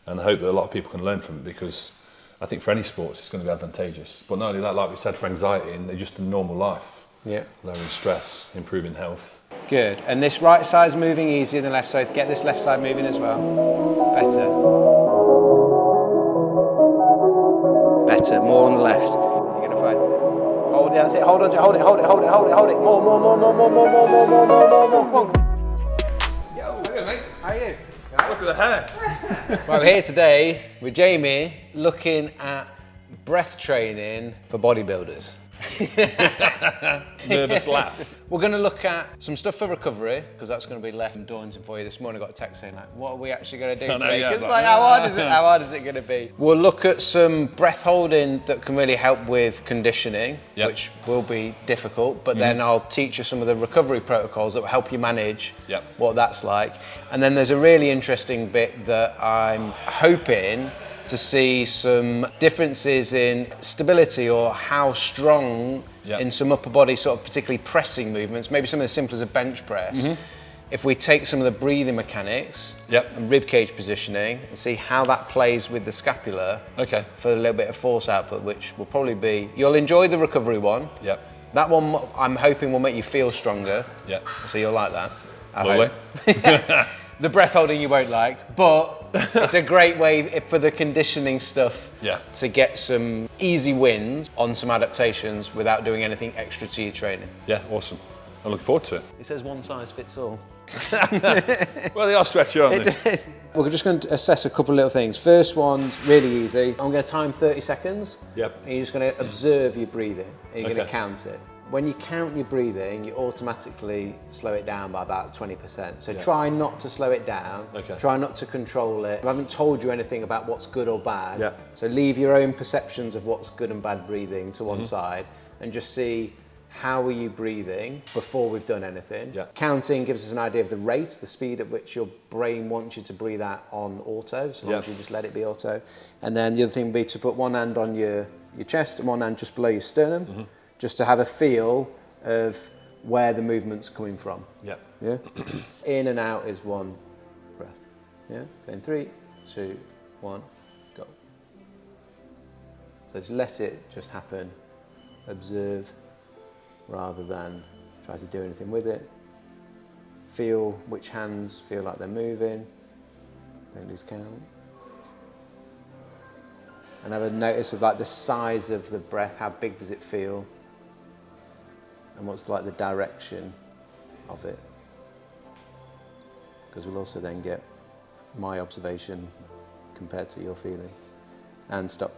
And I hope that a lot of people can learn from it, because I think for any sports it's going to be advantageous. But not only that, like we said, for anxiety and just a normal life. Yeah. Lowering stress, improving health. Good. And this right side's moving easier than left, so get this left side moving as well. Better. Better. More on the left. You're going to fight it. Hold it, that's it. Hold on to it, hold it, hold it, hold it, hold it, hold it. More. Come on. Yo. How mate? How are you? Look at the hair. Right, we're here today with Jamie looking at breath training for bodybuilders. Nervous laugh. We're going to look at some stuff for recovery, because that's going to be less daunting for you. This morning I got a text saying, like, what are we actually going to do today? Because how hard is it going to be? We'll look at some breath holding that can really help with conditioning, which will be difficult, but then I'll teach you some of the recovery protocols that will help you manage what that's like. And then there's a really interesting bit that I'm hoping to see some differences in stability, or how strong in some upper body, sort of particularly pressing movements, maybe something as simple as a bench press. If we take some of the breathing mechanics and rib cage positioning and see how that plays with the scapula for a little bit of force output, which will probably be, you'll enjoy the recovery one. That one I'm hoping will make you feel stronger. So you'll like that. Lovely. The breath holding you won't like, but it's a great way for the conditioning stuff to get some easy wins on some adaptations without doing anything extra to your training. Yeah, awesome. I'm looking forward to it. It says one size fits all. Well, they are stretchy, aren't they? We're just going to assess a couple of little things. First one's really easy. I'm going to time 30 seconds. And you're just going to observe your breathing. And you're going to count it. When you count your breathing, you automatically slow it down by about 20%. So try not to slow it down. Try not to control it. I haven't told you anything about what's good or bad. So leave your own perceptions of what's good and bad breathing to one side, and just see how are you breathing before we've done anything. Counting gives us an idea of the rate, the speed at which your brain wants you to breathe out on auto, so long as you just let it be auto. And then the other thing would be to put one hand on your chest and one hand just below your sternum. Just to have a feel of where the movement's coming from. In and out is one breath. So in 3, 2, 1, go. So just let it just happen. Observe rather than try to do anything with it. Feel which hands feel like they're moving. Don't lose count. And have a notice of like the size of the breath. How big does it feel? And what's like the direction of it? Because we'll also then get my observation compared to your feeling. And stop.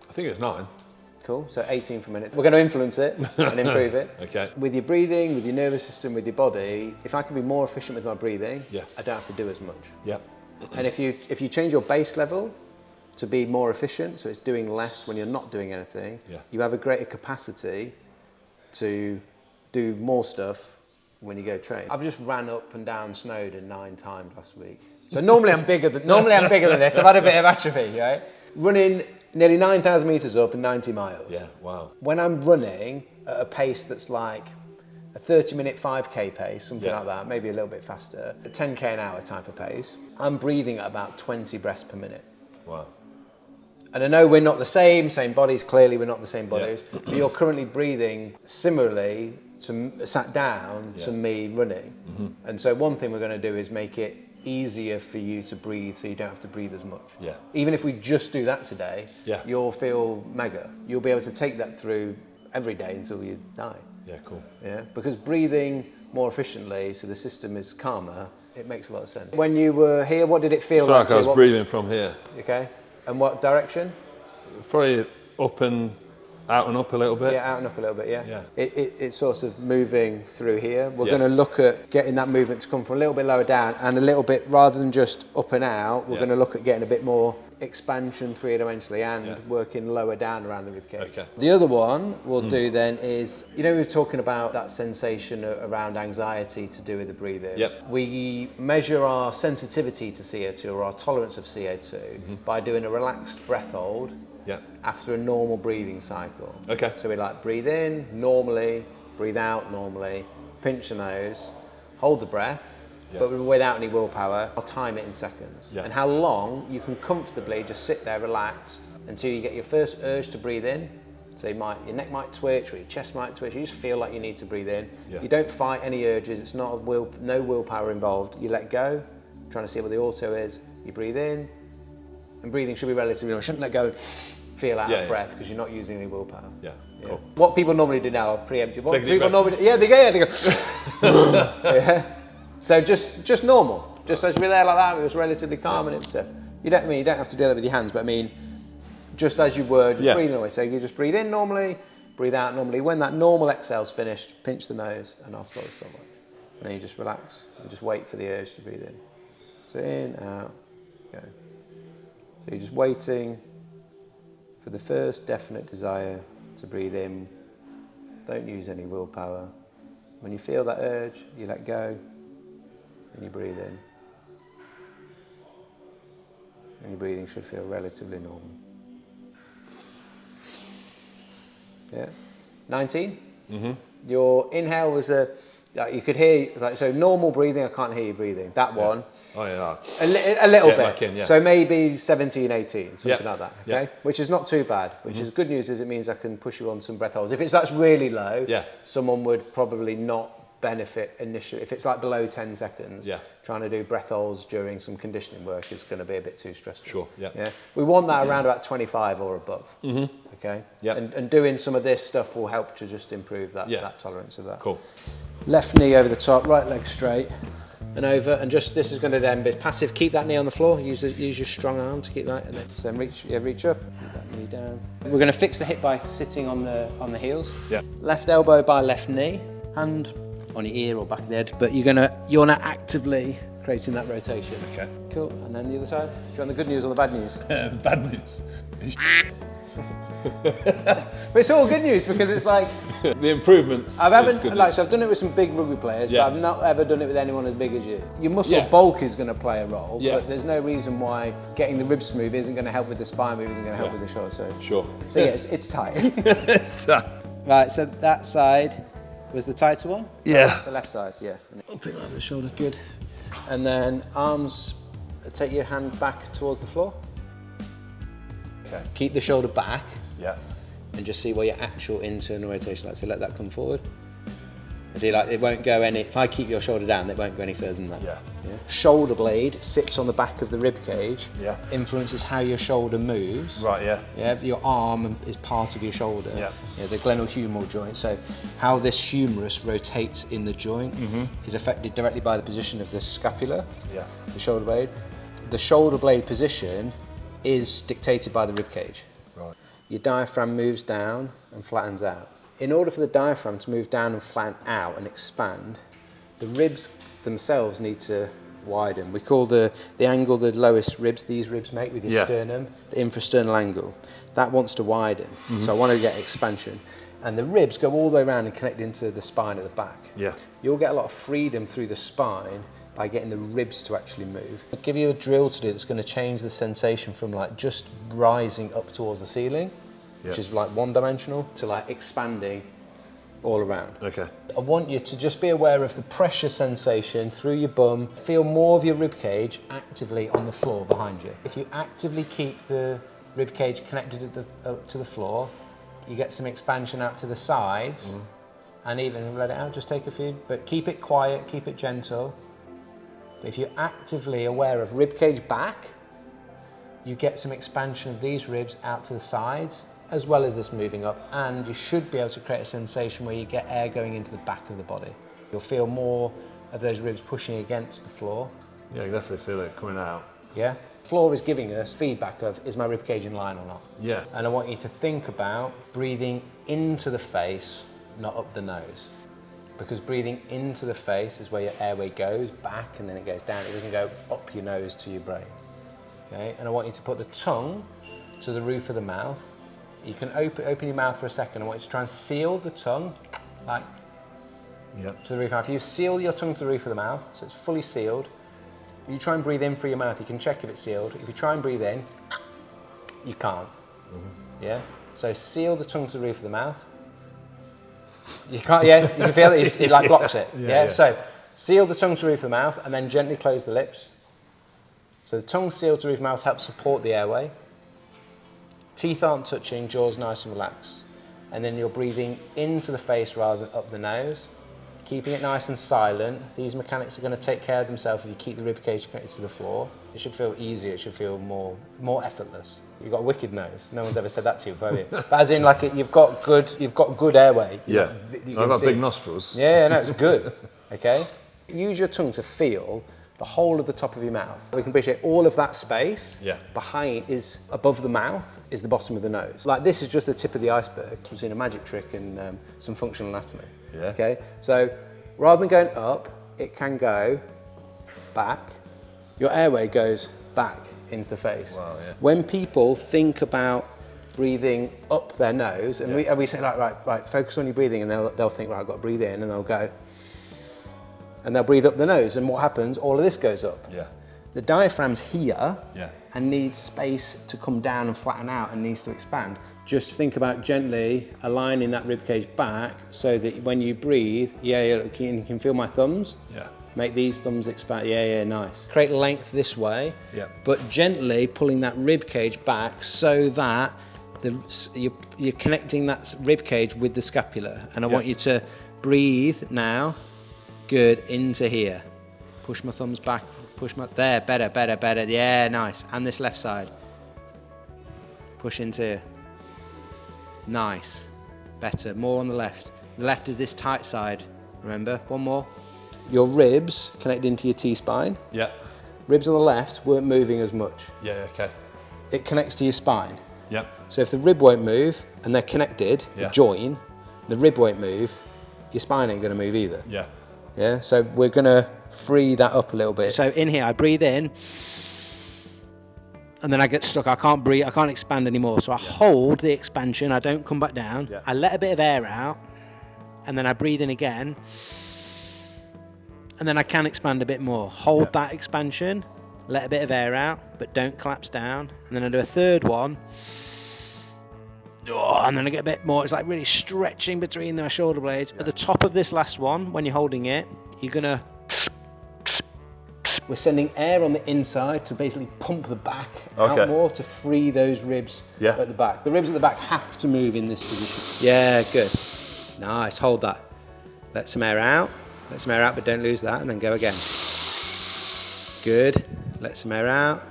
I think it's 9. Cool, so 18 for a minute. We're going to influence it and improve it. With your breathing, with your nervous system, with your body, if I can be more efficient with my breathing, I don't have to do as much. And if you change your base level to be more efficient, so it's doing less when you're not doing anything, you have a greater capacity to do more stuff when you go train. I've just ran up and down Snowdon 9 times last week. So normally I'm bigger than this. I've had a bit of atrophy, right? Running nearly 9,000 meters up in 90 miles. Wow. When I'm running at a pace that's like a 30-minute 5K pace, something like that, maybe a little bit faster, a 10K an hour type of pace, I'm breathing at about 20 breaths per minute. Wow. And I know we're not the same bodies, clearly we're not the same bodies, but you're currently breathing similarly to sat down to me running. And so one thing we're going to do is make it easier for you to breathe so you don't have to breathe as much. Even if we just do that today, you'll feel mega. You'll be able to take that through every day until you die. Cool. Because breathing more efficiently so the system is calmer, it makes a lot of sense. When you were here, what did it feel like? I was breathing from here. Okay. And what direction? Probably up and out and up a little bit. Out and up a little bit, It's sort of moving through here. We're going to look at getting that movement to come from a little bit lower down and a little bit, rather than just up and out, we're going to look at getting a bit more expansion three-dimensionally and working lower down around the ribcage. The other one we'll do then is, we were talking about that sensation around anxiety to do with the breathing. We measure our sensitivity to CO2 or our tolerance of CO2 by doing a relaxed breath hold after a normal breathing cycle. So we like breathe in normally, breathe out normally, pinch the nose, hold the breath, but without any willpower. I'll time it in seconds. And how long you can comfortably just sit there relaxed until you get your first urge to breathe in. So your neck might twitch or your chest might twitch. You just feel like you need to breathe in. You don't fight any urges. It's not no willpower involved. You let go, trying to see what the auto is. You breathe in, and breathing should be relatively. You shouldn't let go and feel out of breath because you're not using any willpower. Cool. What people normally do now are preemptive. What people normally do, they go. So just normal. Just as we're there like that, it was relatively calm and stuff. You don't have to do that with your hands, but I mean, just as you were, just breathing away. So you just breathe in normally, breathe out normally. When that normal exhale's finished, pinch the nose, and I'll start the stopwatch. And then you just relax and just wait for the urge to breathe in. So in, out, go. So you're just waiting for the first definite desire to breathe in. Don't use any willpower. When you feel that urge, you let go and you breathe in. And your breathing should feel relatively normal. 19. Your inhale was you could hear, so normal breathing, I can't hear you breathing. That one. A little bit. In, So maybe 17, 18, something like that. Okay, which is not too bad. Which is good news, is it means I can push you on some breath holds. If that's really low, someone would probably not benefit initially. If it's like below 10 seconds, trying to do breath holds during some conditioning work is going to be a bit too stressful. We want that around about 25 or above. Okay. And doing some of this stuff will help to just improve that tolerance of that. Cool. Left knee over the top, right leg straight and over, and just this is going to then be passive. Keep that knee on the floor. Use your strong arm to keep that, and then reach up. Keep that knee down. We're going to fix the hip by sitting on the heels. Left elbow by left knee, hand on your ear or back of the head, but you're not actively creating that rotation. Okay. Cool. And then the other side. Do you want the good news or the bad news? Bad news. But it's all good news because it's like the improvements. I've done it with some big rugby players, but I've not ever done it with anyone as big as you. Your muscle bulk is going to play a role, but there's no reason why getting the ribs smooth isn't going to help with the spine move, isn't going to help with the shoulder. So it's tight. It's tight. Right. So that side was the tighter one. The left side. Open over the shoulder. Good. And then arms. Take your hand back towards the floor. Okay. Keep the shoulder back. And just see where your actual internal rotation is. So let that come forward. And see, like it won't go any. If I keep your shoulder down, it won't go any further than that. Shoulder blade sits on the back of the rib cage. Influences how your shoulder moves. Your arm is part of your shoulder. The glenohumeral joint. So how this humerus rotates in the joint is affected directly by the position of the scapula. The shoulder blade. The shoulder blade position is dictated by the rib cage. Your diaphragm moves down and flattens out. In order for the diaphragm to move down and flatten out and expand, the ribs themselves need to widen. We call the angle the lowest ribs these ribs make with your sternum, the infrasternal angle. That wants to widen, so I want to get expansion. And the ribs go all the way around and connect into the spine at the back. You'll get a lot of freedom through the spine by getting the ribs to actually move. I'll give you a drill to do that's going to change the sensation from like just rising up towards the ceiling, which is like one-dimensional, to like expanding all around. Okay. I want you to just be aware of the pressure sensation through your bum. Feel more of your rib cage actively on the floor behind you. If you actively keep the rib cage connected to the floor, you get some expansion out to the sides, and even let it out, just take a few, but keep it quiet, keep it gentle. If you're actively aware of rib cage back, you get some expansion of these ribs out to the sides, as well as this moving up, and you should be able to create a sensation where you get air going into the back of the body. You'll feel more of those ribs pushing against the floor. Yeah, you definitely feel it coming out. Yeah. Floor is giving us feedback of, is my rib cage in line or not? Yeah. And I want you to think about breathing into the face, not up the nose. Because breathing into the face is where your airway goes back and then it goes down. It doesn't go up your nose to your brain. Okay, and I want you to put the tongue to the roof of the mouth. You can open your mouth for a second. I want you to try and seal the tongue, like to the roof of the mouth. You seal your tongue to the roof of the mouth, so it's fully sealed. You try and breathe in through your mouth. You can check if it's sealed. If you try and breathe in, you can't. Yeah. So seal the tongue to the roof of the mouth. You can't. Yeah. You can feel it. It like blocks it. Yeah. So Seal the tongue to roof of the mouth and then gently close the lips. So the tongue sealed to roof of the mouth helps support the airway. Teeth aren't touching, jaw's nice and relaxed. And then you're breathing into the face rather than up the nose. Keeping it nice and silent. These mechanics are going to take care of themselves if you keep the rib cage connected to the floor. It should feel easier, it should feel more effortless. You've got a wicked nose. No one's ever said that to you before, have you? But as in, like, you've got good airway. Yeah. I've got big nostrils. Yeah, no, it's good. Okay? Use your tongue to feel the whole of the top of your mouth. We can appreciate all of that space behind is above the mouth is the bottom of the nose. Like, this is just the tip of the iceberg between a magic trick and some functional anatomy. Yeah. Okay? So rather than going up, it can go back. Your airway goes back into the face. Wow, yeah. When people think about breathing up their nose, and we say, like, right, focus on your breathing, and they'll think, right, I've got to breathe in, and they'll go, and they'll breathe up the nose, and what happens? All of this goes up. Yeah. The diaphragm's here Yeah. and needs space to come down and flatten out and needs to expand. Just think about gently aligning that ribcage back so that when you breathe, you can feel my thumbs? Yeah. Make these thumbs expand, nice. Create length this way, but gently pulling that ribcage back so that you're connecting that ribcage with the scapula. And I want you to breathe now, good, into here. Push my thumbs back, there, better, yeah, nice. And this left side. Push into here. Nice, better, more on the left. The left is this tight side, remember, one more. Your ribs connected into your T-spine. Yeah. Ribs on the left weren't moving as much. Yeah, okay. It connects to your spine. Yeah. So if the rib won't move and they're connected, they join, the rib won't move, your spine ain't gonna move either. Yeah. Yeah, so we're gonna free that up a little bit. So in here, I breathe in, and then I get stuck. I can't breathe, I can't expand anymore. So I hold the expansion, I don't come back down. I let a bit of air out, and then I breathe in again, and then I can expand a bit more. Hold that expansion, let a bit of air out, but don't collapse down. And then I do a third one, and then I get a bit more. It's like really stretching between the shoulder blades. At the top of this last one, when you're holding it, you're gonna, we're sending air on the inside to basically pump the back out more to free those ribs at the back. The ribs at the back have to move in this position. Yeah, good. Nice, hold that. Let some air out. Let some air out, but don't lose that, and then go again. Good. Let some air out.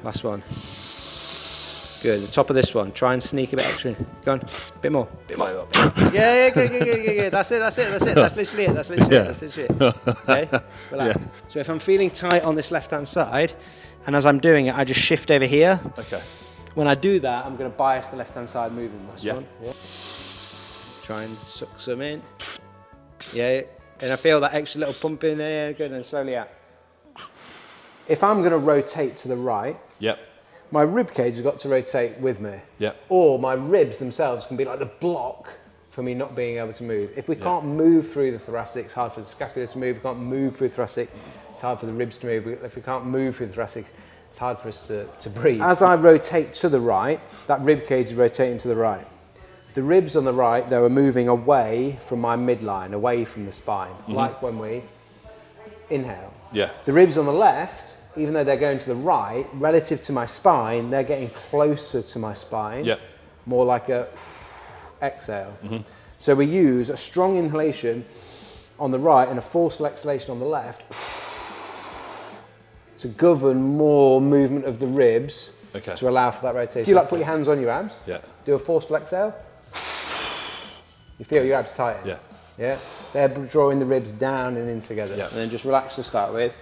Last one. Good. The top of this one. Try and sneak a bit extra in. Go on. Bit more. Bit more. Yeah, good. That's it. That's literally it. That's literally it. Okay? Relax. Yeah. So if I'm feeling tight on this left-hand side, and as I'm doing it, I just shift over here. Okay. When I do that, I'm going to bias the left-hand side moving. Last one. Yeah. Try and suck some in. Yeah, and I feel that extra little pump in there, good, and slowly out. If I'm going to rotate to the right, my rib cage has got to rotate with me. Or my ribs themselves can be like the block for me not being able to move. If we can't move through the thoracic, it's hard for the scapula to move. If we can't move through the thoracic, it's hard for the ribs to move. If we can't move through the thoracic, it's hard for us to breathe. As I rotate to the right, that rib cage is rotating to the right. The ribs on the right, they were moving away from my midline, away from the spine, like when we inhale. The ribs on the left, even though they're going to the right, relative to my spine, they're getting closer to my spine, more like a exhale. So we use a strong inhalation on the right and a forceful exhalation on the left to govern more movement of the ribs to allow for that rotation. If you put your hands on your abs, do a forceful exhale. You feel your abs tighten. Yeah. They're drawing the ribs down and in together. And then just relax to start with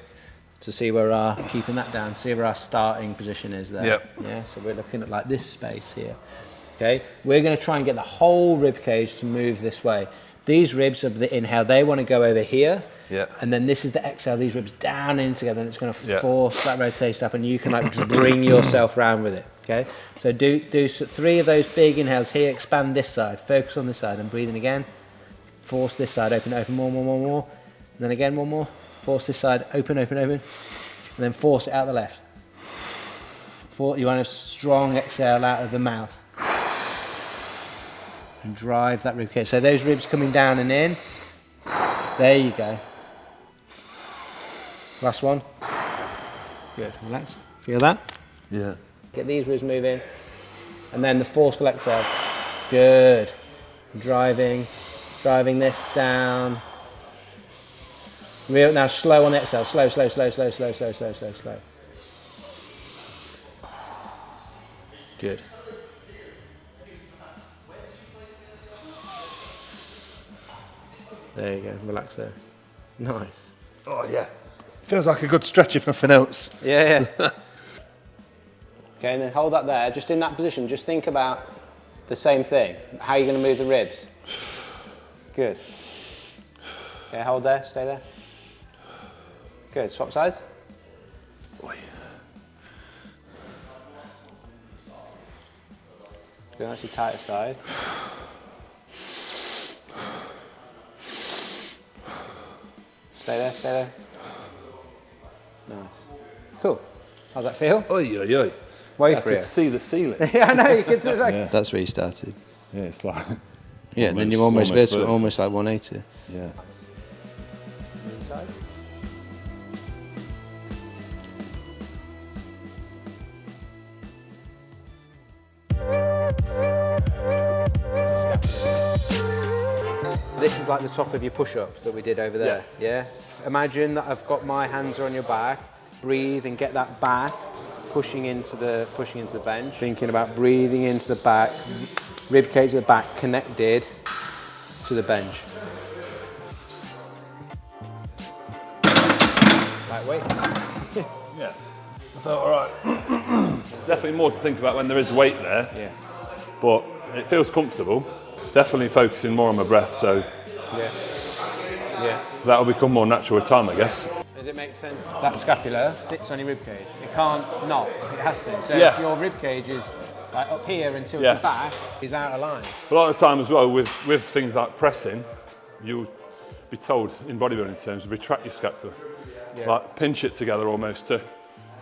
to see where our, keeping that down, see where our starting position is there. Yeah. So we're looking at like this space here. Okay. We're going to try and get the whole rib cage to move this way. These ribs of the inhale, they want to go over here. And then this is the exhale, these ribs down and in together, and it's going to force that rotation up, and you can like bring yourself round with it. Okay, so do 3 of those big inhales here, expand this side, focus on this side, and breathe in again. Force this side, open, more, and then again, one more. Force this side, open, and then force it out the left. You want a strong exhale out of the mouth. And drive that rib cage. So those ribs coming down and in, There you go. Last one. Good, relax. Feel that? Yeah. Get these ribs moving. And then the force flexor. Good. Driving this down. Real, now slow on the exhale. Slow. Good. There you go, relax there. Nice. Oh yeah. Feels like a good stretch if nothing else. Yeah. Okay, and then hold that there. Just in that position, just think about the same thing. How are you going to move the ribs? Good. Okay, hold there, stay there. Good, swap sides. Good, that's your tighter side. Stay there. Nice. Cool. How's that feel? Oi. Wait I for could it. see the ceiling. Yeah, I know, you can see that. Yeah. That's where you started. Yeah, it's like... Yeah, then you're almost vertical, almost like 180. Yeah. Inside. This is like the top of your push-ups that we did over there, yeah? Imagine that I've got my hands on your back, breathe and get that back, pushing into the bench. Thinking about breathing into the back, rib cage at the back connected to the bench. Lightweight. Yeah. I felt all right. Definitely more to think about when there is weight there. Yeah. But it feels comfortable. Definitely focusing more on my breath, so Yeah. that'll become more natural with time, I guess. Does it make sense? That scapula sits on your rib cage. It can't not. It has to. So Yeah. if your rib cage is like up here and tilted back, is out of line. A lot of the time as well, with things like pressing, you'll be told in bodybuilding terms, retract your scapula. Yeah. Like pinch it together almost to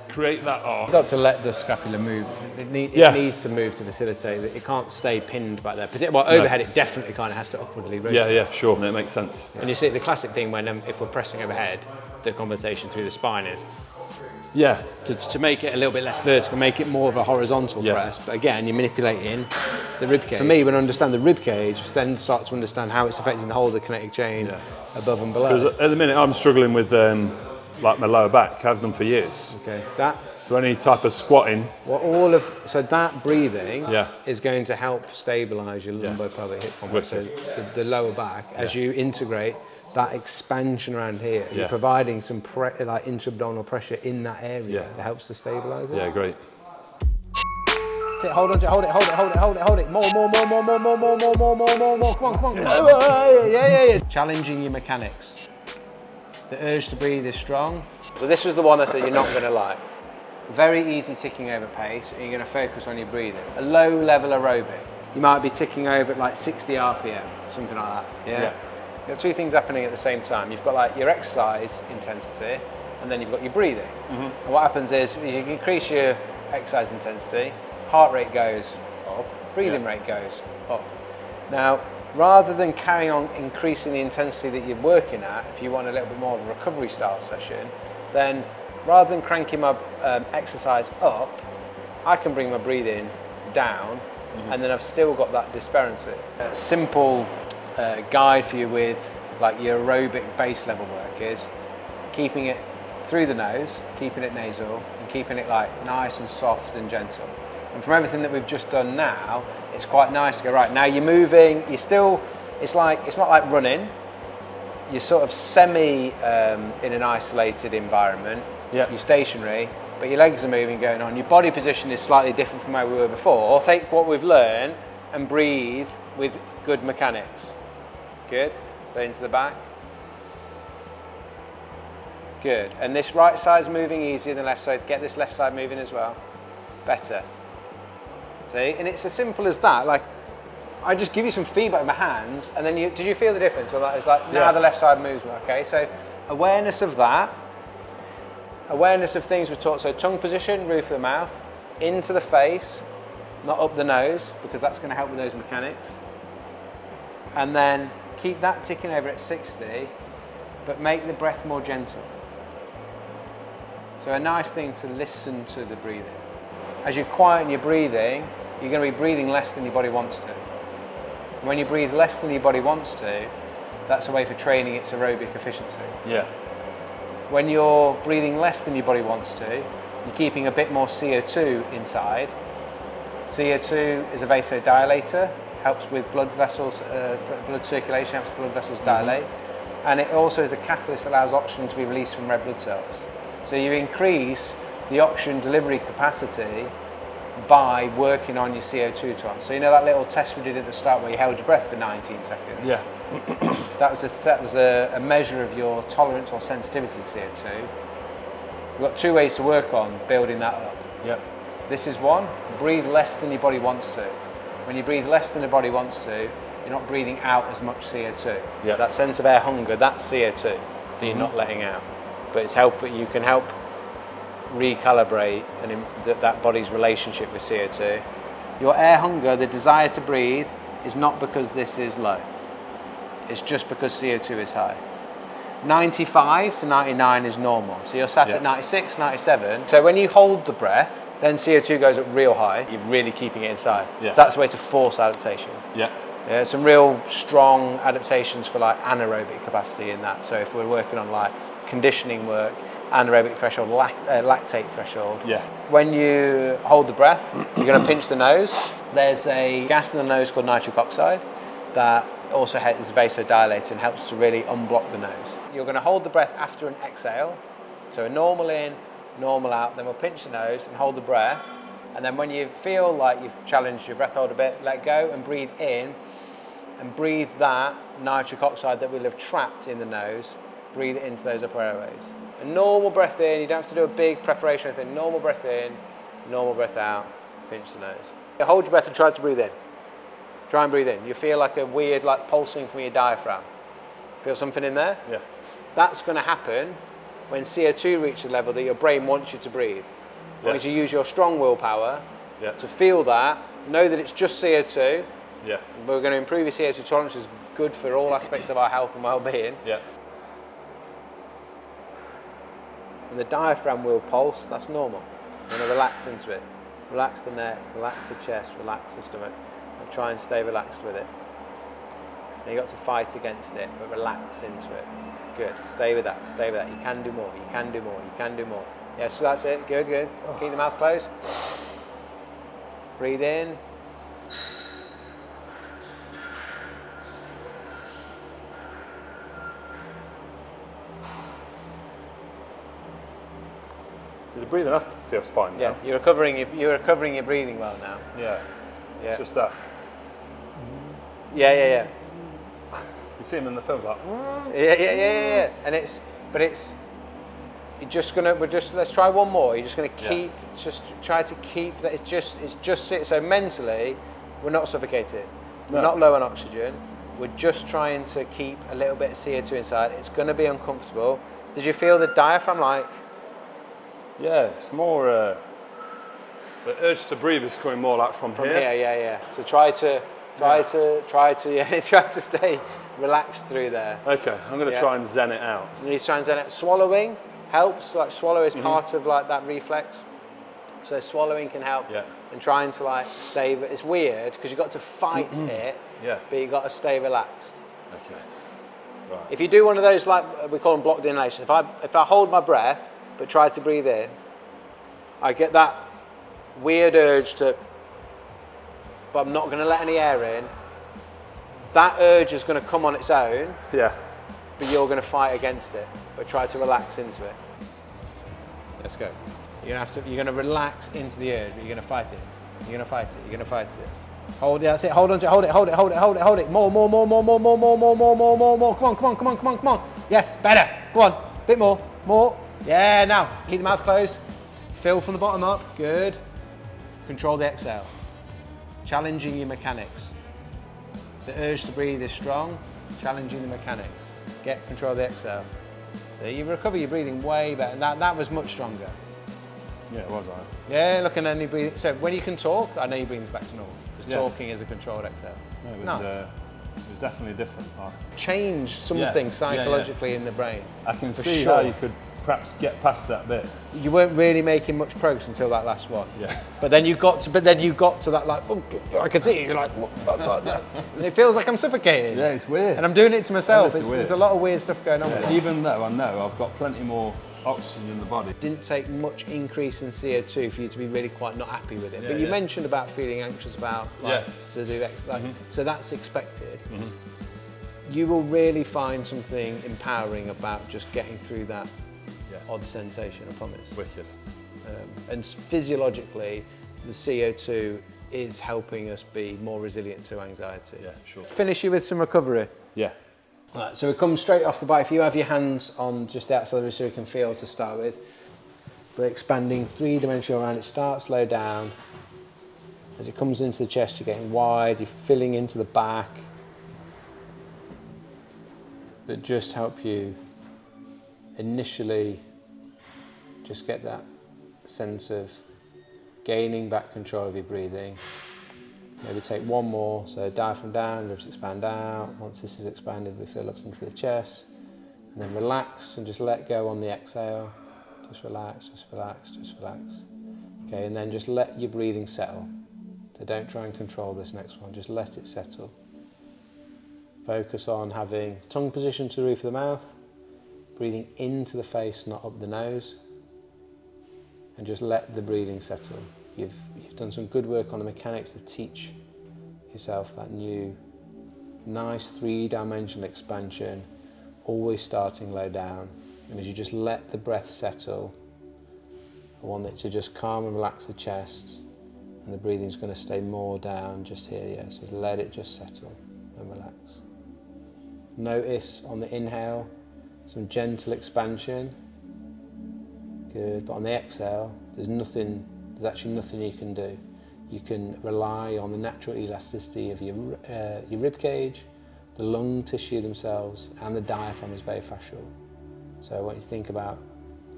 create that arc. You've got to let the scapula move. It needs to move to facilitate it. It can't stay pinned back there. Well, overhead it definitely kind of has to upwardly rotate. Yeah, sure, it makes sense. And you see the classic thing when if we're pressing overhead, the compensation through the spine is to make it a little bit less vertical, make it more of a horizontal press. But again, you're manipulating the rib cage. For me, when I understand the rib cage, then start to understand how it's affecting the whole of the kinetic chain above and below. Because at the minute I'm struggling with like my lower back. I've done for years. Okay. So any type of squatting. Well, so that breathing is going to help stabilise your lumbo-pelvic hip complex. So the lower back, as you integrate that expansion around here, you're providing some like intra-abdominal pressure in that area that helps to stabilise it. Yeah, great. Hold it. More. Come on. Yeah. Challenging your mechanics. The urge to breathe is strong. So this was the one I said you're not going to like. Very easy ticking over pace, and you're going to focus on your breathing. A low level aerobic. You might be ticking over at like 60 RPM, something like that. Yeah. You've got two things happening at the same time. You've got like your exercise intensity, and then you've got your breathing. And what happens is you increase your exercise intensity, heart rate goes up, breathing rate goes up. Now, rather than carrying on increasing the intensity that you're working at, if you want a little bit more of a recovery style session, then rather than cranking my exercise up, I can bring my breathing down, and then I've still got that disparity. A simple guide for you with like your aerobic base level work is keeping it through the nose, keeping it nasal, and keeping it like nice and soft and gentle. And from everything that we've just done now, it's quite nice to go, right, now you're moving, you're still, it's not like running, you're sort of semi in an isolated environment, you're stationary, but your legs are moving, going on. Your body position is slightly different from where we were before. Take what we've learned and breathe with good mechanics. Good, so into the back. Good, and this right side's moving easier than left side. Get this left side moving as well. Better. See, and it's as simple as that. Like, I just give you some feedback with my hands, and then did you feel the difference? Or that is like, now the left side moves more, okay? So awareness of that, awareness of things we're taught. So tongue position, roof of the mouth, into the face, not up the nose, because that's going to help with those mechanics. And then keep that ticking over at 60, but make the breath more gentle. So a nice thing to listen to the breathing. As you quieten your breathing, you're going to be breathing less than your body wants to. When you breathe less than your body wants to, that's a way for training its aerobic efficiency. Yeah. When you're breathing less than your body wants to, you're keeping a bit more CO2 inside. CO2 is a vasodilator, helps with blood vessels, blood circulation, helps blood vessels dilate. And it also is a catalyst that allows oxygen to be released from red blood cells. So you increase the oxygen delivery capacity by working on your CO2 tolerance. So you know that little test we did at the start where you held your breath for 19 seconds? Yeah. That was a measure of your tolerance or sensitivity to CO2. We've got two ways to work on building that up. Yeah. This is one, breathe less than your body wants to. When you breathe less than the body wants to, you're not breathing out as much CO2. Yeah. That sense of air hunger, that's CO2 that you're not letting out. But you can help recalibrate that body's relationship with CO2. Your air hunger, the desire to breathe, is not because this is low. It's just because CO2 is high. 95 to 99 is normal. So you're sat at 96, 97. So when you hold the breath, then CO2 goes up real high. You're really keeping it inside. Yeah. So that's the way to force adaptation. Yeah. Yeah, some real strong adaptations for like anaerobic capacity in that. So if we're working on like conditioning work, anaerobic threshold, lactate threshold. Yeah. When you hold the breath, you're going to pinch the nose. There's a gas in the nose called nitric oxide that also is a vasodilator and helps to really unblock the nose. You're going to hold the breath after an exhale. So a normal in, normal out, then we'll pinch the nose and hold the breath. And then when you feel like you've challenged your breath hold a bit, let go and breathe in and breathe that nitric oxide that we'll have trapped in the nose, breathe it into those upper airways. A normal breath in, you don't have to do a big preparation or anything. Normal breath in, normal breath out, pinch the nose. Hold your breath and try to breathe in. Try and breathe in. You feel like a weird pulsing from your diaphragm. Feel something in there? Yeah. That's going to happen when CO2 reaches a level that your brain wants you to breathe. I want you to use your strong willpower to feel that, know that it's just CO2. Yeah. We're going to improve your CO2 tolerance, which is good for all aspects of our health and well-being. Yeah. And the diaphragm will pulse, that's normal. You're going to relax into it. Relax the neck, relax the chest, relax the stomach, and try and stay relaxed with it. Now you've got to fight against it, but relax into it. Good, stay with that, stay with that. You can do more, you can do more, you can do more. Yeah, so that's it, good, good. Keep the mouth closed. Breathe in. So the breathing after feels fine now. Yeah, you're recovering your breathing well now. Yeah. Yeah. It's just that. Yeah. You see him in the films like. Yeah. And let's try one more. You're just gonna try to keep that. It's just so mentally, we're not suffocated. We're not low on oxygen. We're just trying to keep a little bit of CO2 inside. It's gonna be uncomfortable. Did you feel the diaphragm like? Yeah, it's more. The urge to breathe is coming more like from here. Yeah. So try to stay relaxed through there. Okay, I'm going to try and zen it out. You need to try and zen it. Swallowing helps. Like swallow is part of like that reflex. So swallowing can help. Yeah. And trying to like stay. It's weird because you've got to fight it. Yeah. But you've got to stay relaxed. Okay. Right. If you do one of those, like we call them blocked inhalation. If I hold my breath but try to breathe in, I get that weird urge to, but I'm not going to let any air in. That urge is going to come on its own. Yeah. But you're going to fight against it. But try to relax into it. Let's go. You're going to relax into the urge, but you're going to fight it. You're going to fight it. You're going to fight it. Hold it. That's it. Hold on to it. Hold it. More. Come on. Yes, better. Go on. Bit more. Yeah. Now keep the mouth closed. Fill from the bottom up. Good. Control the exhale. Challenging your mechanics. The urge to breathe is strong. Challenging the mechanics. Get control of the exhale. So you recover your breathing way better. And that was much stronger. Yeah, it was right. Yeah, look, and then you breathe. So when you can talk, I know your breathing's back to normal. Because talking is a controlled exhale. No, it was, nice. It's definitely different. Change something psychologically in the brain. I can see how you could perhaps get past that bit. You weren't really making much progress until that last one. Yeah. But then you got to that like, oh, I can see it. You're like, and it feels like I'm suffocating. Yeah, it's weird. And I'm doing it to myself. Weird. There's a lot of weird stuff going on with it. Even though I know I've got plenty more oxygen in the body. It didn't take much increase in CO2 for you to be really quite not happy with it. But you mentioned about feeling anxious about to do X, so that's expected. You will really find something empowering about just getting through that odd sensation, I promise. Wicked. And physiologically, the CO2 is helping us be more resilient to anxiety. Yeah, sure. Let's finish you with some recovery. Yeah. Right, so we come straight off the bike. If you have your hands on just outside the wrist so you can feel to start with. We're expanding three-dimensional around. It starts low down. As it comes into the chest, you're getting wide, you're filling into the back. That just help you initially just get that sense of gaining back control of your breathing. Maybe take one more, so diaphragm down, ribs expand out. Once this is expanded, we fill up into the chest. And then relax and just let go on the exhale. Just relax, just relax, just relax. Okay, and then just let your breathing settle. So don't try and control this next one, just let it settle. Focus on having tongue position to the roof of the mouth, breathing into the face, not up the nose. And just let the breathing settle. You've done some good work on the mechanics to teach yourself that new, nice three-dimensional expansion, always starting low down. And as you just let the breath settle, I want it to just calm and relax the chest, and the breathing's going to stay more down just here, so let it just settle and relax. Notice on the inhale, some gentle expansion. Good, but on the exhale, there's actually nothing you can do. You can rely on the natural elasticity of your rib cage, the lung tissue themselves, and the diaphragm is very fascial. So I want you to think about,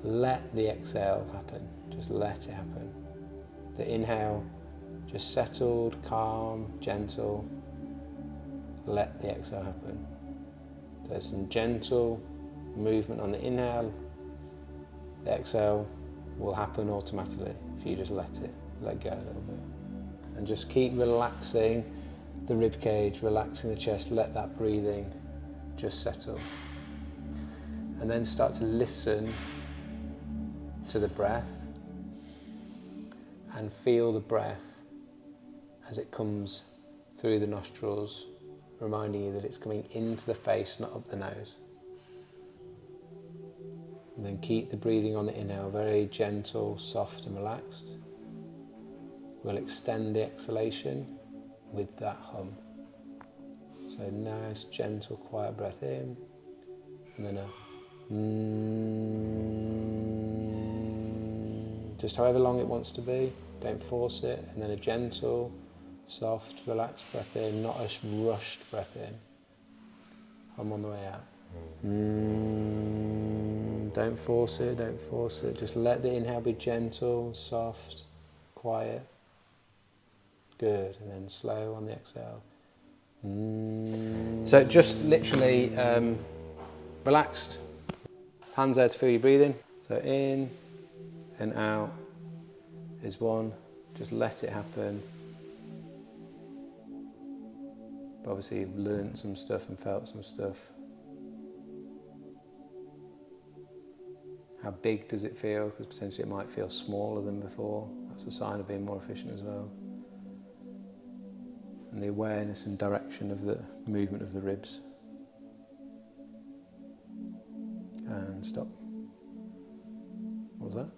let the exhale happen, just let it happen. The inhale, just settled, calm, gentle, let the exhale happen. There's some gentle movement on the inhale. The exhale will happen automatically if you just let go a little bit. And just keep relaxing the rib cage, relaxing the chest, let that breathing just settle. And then start to listen to the breath and feel the breath as it comes through the nostrils, reminding you that it's coming into the face, not up the nose. And then keep the breathing on the inhale very gentle, soft and relaxed. We'll extend the exhalation with that hum. So nice, gentle, quiet breath in, and then a just however long it wants to be, don't force it, and then a gentle, soft, relaxed breath in, not a rushed breath in. Hum on the way out. Don't force it, don't force it. Just let the inhale be gentle, soft, quiet. Good, and then slow on the exhale. So just literally relaxed. Hands there to feel your breathing. So in and out is one. Just let it happen. But obviously you've learned some stuff and felt some stuff. How big does it feel? Because potentially it might feel smaller than before. That's a sign of being more efficient as well. And the awareness and direction of the movement of the ribs. And stop. What was that?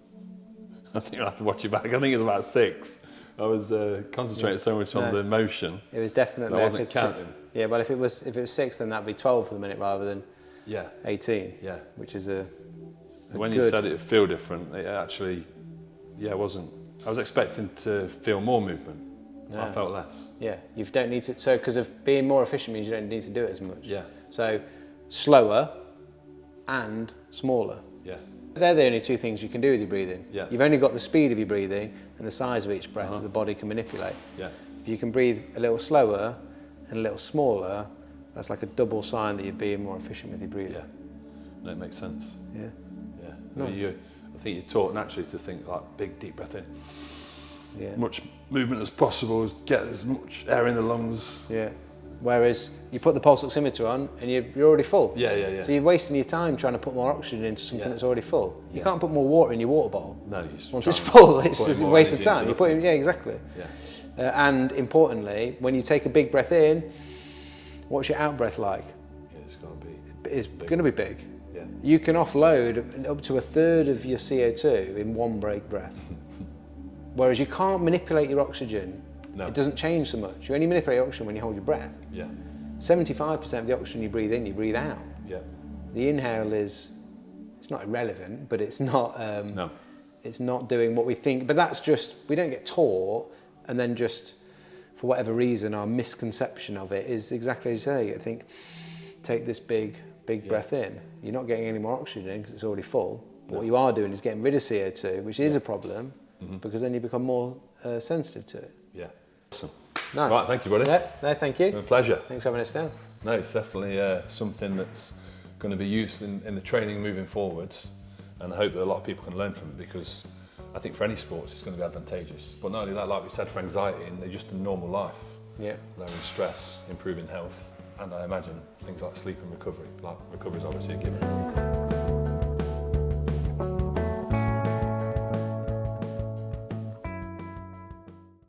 I think I'll have to watch it back. I think it was about 6. I was concentrating so much on the motion. It was definitely. I wasn't counting. Yeah, but if it was 6, then that'd be 12 for the minute rather than 18. Yeah. Which is a when you said it would feel different, it actually, wasn't. I was expecting to feel more movement. No. I felt less. Yeah, you don't need to. So because of being more efficient means you don't need to do it as much. Yeah. So slower and smaller. Yeah. They're the only two things you can do with your breathing. Yeah. You've only got the speed of your breathing and the size of each breath that the body can manipulate. Yeah. If you can breathe a little slower and a little smaller, That's like a double sign that you're being more efficient with your breathing. Yeah, no, it makes sense. Yeah. Yeah. Nice. I think you're taught naturally to think like big, deep breath in. Yeah. Much movement as possible, get as much air in the lungs. Yeah. Whereas you put the pulse oximeter on and you're already full. Yeah. So you're wasting your time trying to put more oxygen into something that's already full. You Yeah. can't put more water in your water bottle. No, you just once it's full, it's put just a more waste of energy into time. the You put in, thing. yeah, exactly. Yeah. And importantly, when you take a big breath in, what's your out breath like? Yeah, it's got to be. It's going to be big. Yeah. You can offload up to a third of your CO2 in one break breath. Whereas you can't manipulate your oxygen. No. It doesn't change so much. You only manipulate your oxygen when you hold your breath. Yeah. 75% of the oxygen you breathe in, you breathe out. Yeah. The inhale it's not irrelevant, but it's not, No. it's not doing what we think. But that's just, we don't get taught, and then just, for whatever reason, our misconception of it is exactly as you say. I think, take this big breath in. You're not getting any more oxygen in because it's already full. But what you are doing is getting rid of CO2, which is a problem, because then you become more sensitive to it. Yeah. Awesome. Nice. Right, thank you, buddy. Yeah, no, thank you. A pleasure. Thanks for having us down. No, it's definitely something that's going to be used in the training moving forwards, and I hope that a lot of people can learn from it, because I think for any sports it's going to be advantageous. But not only that, like we said, for anxiety and just a normal life, lowering stress, improving health, and I imagine things like sleep and recovery. Like recovery is obviously a given.